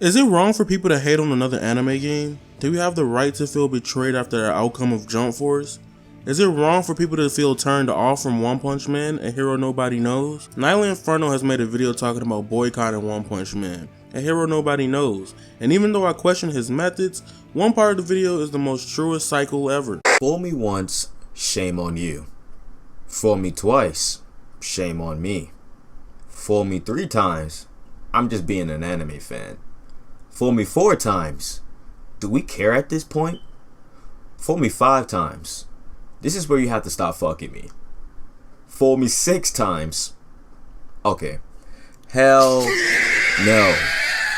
Is it wrong for people to hate on another anime game? Do we have the right to feel betrayed after the outcome of Jump Force? Is it wrong for people to feel turned off from One Punch Man, a hero nobody knows? Nightly Inferno has made a video talking about boycotting One Punch Man, a hero nobody knows, and even though I question his methods, one part of the video is the most truest cycle ever. Fool me once, shame on you. Fool me twice, shame on me. Fool me 3 times, I'm just being an anime fan. Fool me 4 times, do we care at this point? Fool me 5 times, this is where you have to stop fucking me. Fool me 6 times, okay, hell no,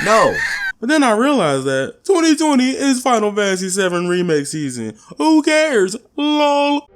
no. But then I realized that 2020 is Final Fantasy VII Remake season. Who cares? LOL.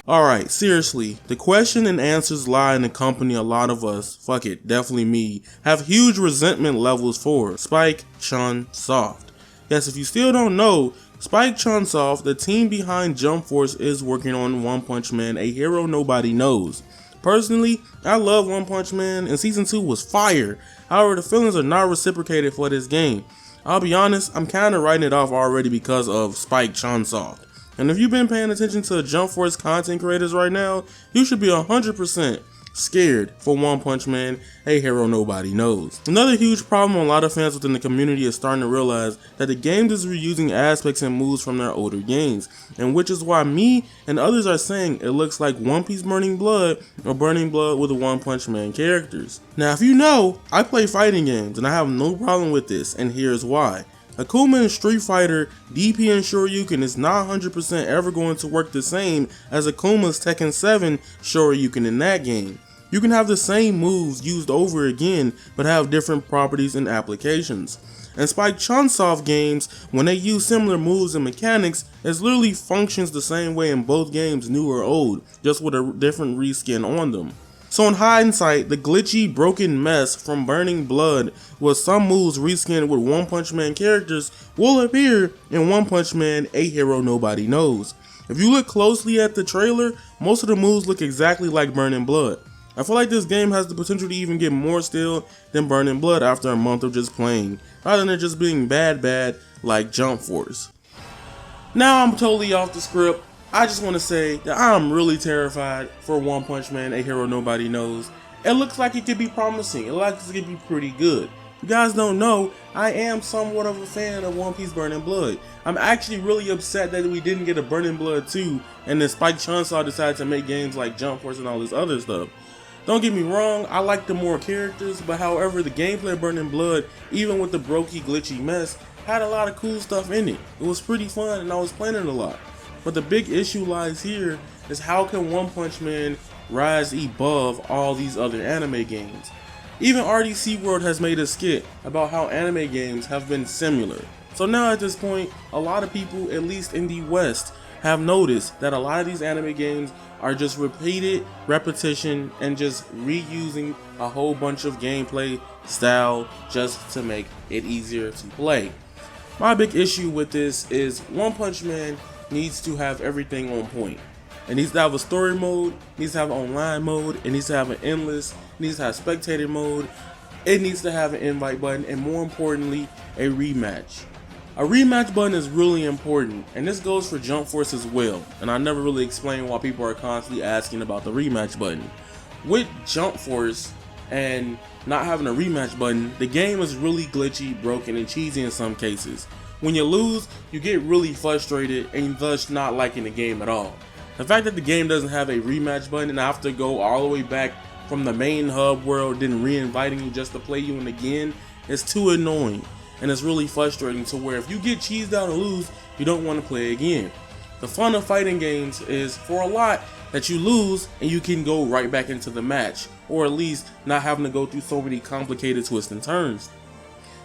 Alright, seriously, the question and answers lie in the company a lot of us, fuck it, definitely me, have huge resentment levels for Spike Chunsoft. Yes, if you still don't know, Spike Chunsoft, the team behind Jump Force, is working on One Punch Man, a hero nobody knows. Personally, I love One Punch Man and Season 2 was fire, however the feelings are not reciprocated for this game. I'll be honest, I'm kinda writing it off already because of Spike Chunsoft. And if you've been paying attention to Jump Force content creators right now, you should be 100% scared for One Punch Man, a hero nobody knows. Another huge problem a lot of fans within the community is starting to realize that the game is reusing aspects and moves from their older games, and which is why me and others are saying it looks like One Piece Burning Blood or Burning Blood with the One Punch Man characters. Now if you know, I play fighting games and I have no problem with this, and here's why. Akuma in Street Fighter, DP and Shoryuken is not 100% ever going to work the same as Akuma's Tekken 7 Shoryuken in that game. You can have the same moves used over again, but have different properties and applications. And Spike Chunsoft games, when they use similar moves and mechanics, it literally functions the same way in both games, new or old, just with a different reskin on them. So in hindsight, the glitchy, broken mess from Burning Blood with some moves reskinned with One Punch Man characters will appear in One Punch Man, a hero nobody knows. If you look closely at the trailer, most of the moves look exactly like Burning Blood. I feel like this game has the potential to even get more still than Burning Blood after a month of just playing, rather than just being bad like Jump Force. Now I'm totally off the script. I just want to say that I'm really terrified for One Punch Man, a hero nobody knows. It looks like it could be promising. It looks like it could be pretty good. If you guys don't know, I am somewhat of a fan of One Piece Burning Blood. I'm actually really upset that we didn't get a Burning Blood 2 and then Spike Chunsoft decided to make games like Jump Force and all this other stuff. Don't get me wrong, I like the more characters, but however the gameplay of Burning Blood, even with the brokey glitchy mess, had a lot of cool stuff in it. It was pretty fun and I was playing it a lot. But the big issue lies here is how can One Punch Man rise above all these other anime games? Even RDC World has made a skit about how anime games have been similar. So now at this point, a lot of people, at least in the West, have noticed that a lot of these anime games are just repeated repetition and just reusing a whole bunch of gameplay style just to make it easier to play. My big issue with this is One Punch Man needs to have everything on point. It needs to have a story mode, it needs to have an online mode, it needs to have an endless, it needs to have spectator mode, it needs to have an invite button, and more importantly, a rematch. A rematch button is really important, and this goes for Jump Force as well, and I never really explained why people are constantly asking about the rematch button. With Jump Force and not having a rematch button, the game is really glitchy, broken, and cheesy in some cases. When you lose, you get really frustrated and thus not liking the game at all. The fact that the game doesn't have a rematch button and I have to go all the way back from the main hub world then re-inviting you just to play you in again is too annoying. And it's really frustrating to where if you get cheesed out and lose, you don't want to play again. The fun of fighting games is for a lot that you lose and you can go right back into the match, or at least not having to go through so many complicated twists and turns.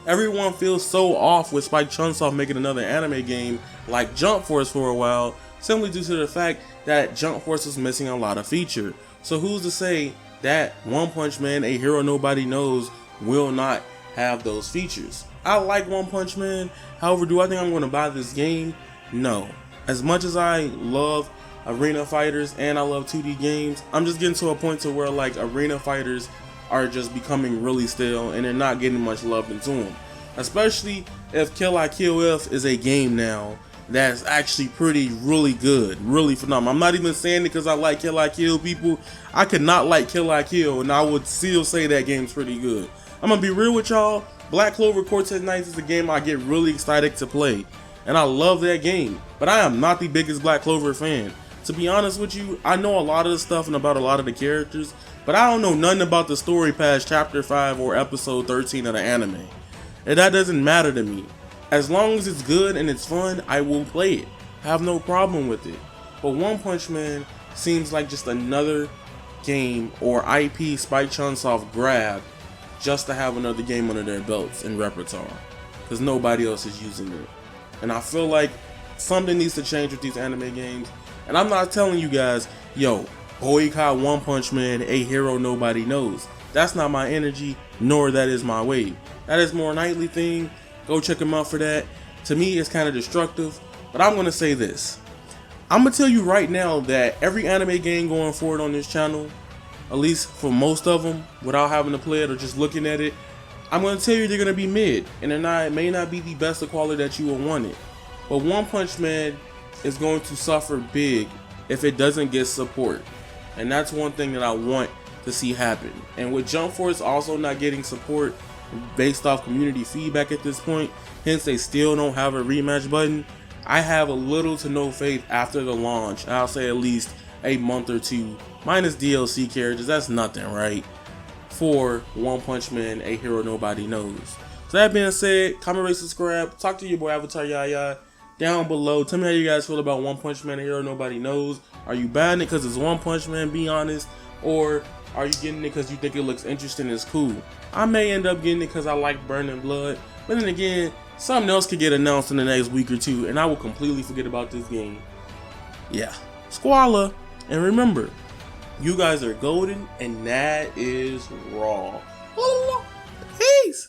Everyone feels so off with Spike Chunsoft making another anime game like Jump Force for a while, simply due to the fact that Jump Force was missing a lot of feature. So who's to say that One Punch Man, a hero nobody knows, will not have those features? I like One Punch Man, however, do I think I'm going to buy this game? No. As much as I love arena fighters and I love 2D games, I'm just getting to a point to where like arena fighters are just becoming really stale and they're not getting much love into them. Especially if Kill I Kill If is a game now that's actually really good, really phenomenal. I'm not even saying it because I like Kill I Kill people. I could not like Kill I Kill and I would still say that game's pretty good. I'm gonna be real with y'all. Black Clover Quartet Nights is a game I get really excited to play, and I love that game, but I am not the biggest Black Clover fan. To be honest with you, I know a lot of the stuff and about a lot of the characters, but I don't know nothing about the story past chapter 5 or episode 13 of the anime. And that doesn't matter to me. As long as it's good and it's fun, I will play it. I have no problem with it. But One Punch Man seems like just another game or IP Spike Chunsoft grabbed just to have another game under their belts and repertoire, because nobody else is using it. And I feel like something needs to change with these anime games. And I'm not telling you guys, yo, boycott One Punch Man, a hero nobody knows. That's not my energy, nor that is my wave. That is more nightly thing. Go check him out for that. To me, it's kind of destructive. But I'm gonna say this. I'm gonna tell you right now that every anime game going forward on this channel, at least for most of them, without having to play it or just looking at it, I'm gonna tell you they're gonna be mid, and it may not be the best of quality that you would want it. But One Punch Man is going to suffer big if it doesn't get support, and that's one thing that I want to see happen. And with Jump Force also not getting support based off community feedback at this point, hence they still don't have a rematch button, I have a little to no faith after the launch. I'll say at least a month or two, minus DLC characters, that's nothing, right? For One Punch Man, a hero nobody knows. So that being said, comment, rate, subscribe, talk to your boy Avataryaya down below. Tell me how you guys feel about One Punch Man, a hero nobody knows. Are you buying it because it's One Punch Man, be honest, or are you getting it because you think it looks interesting and it's cool? I may end up getting it because I like Burning Blood, but then again, something else could get announced in the next week or two and I will completely forget about this game. Yeah, Squalla. And remember, you guys are golden and that is raw. Peace.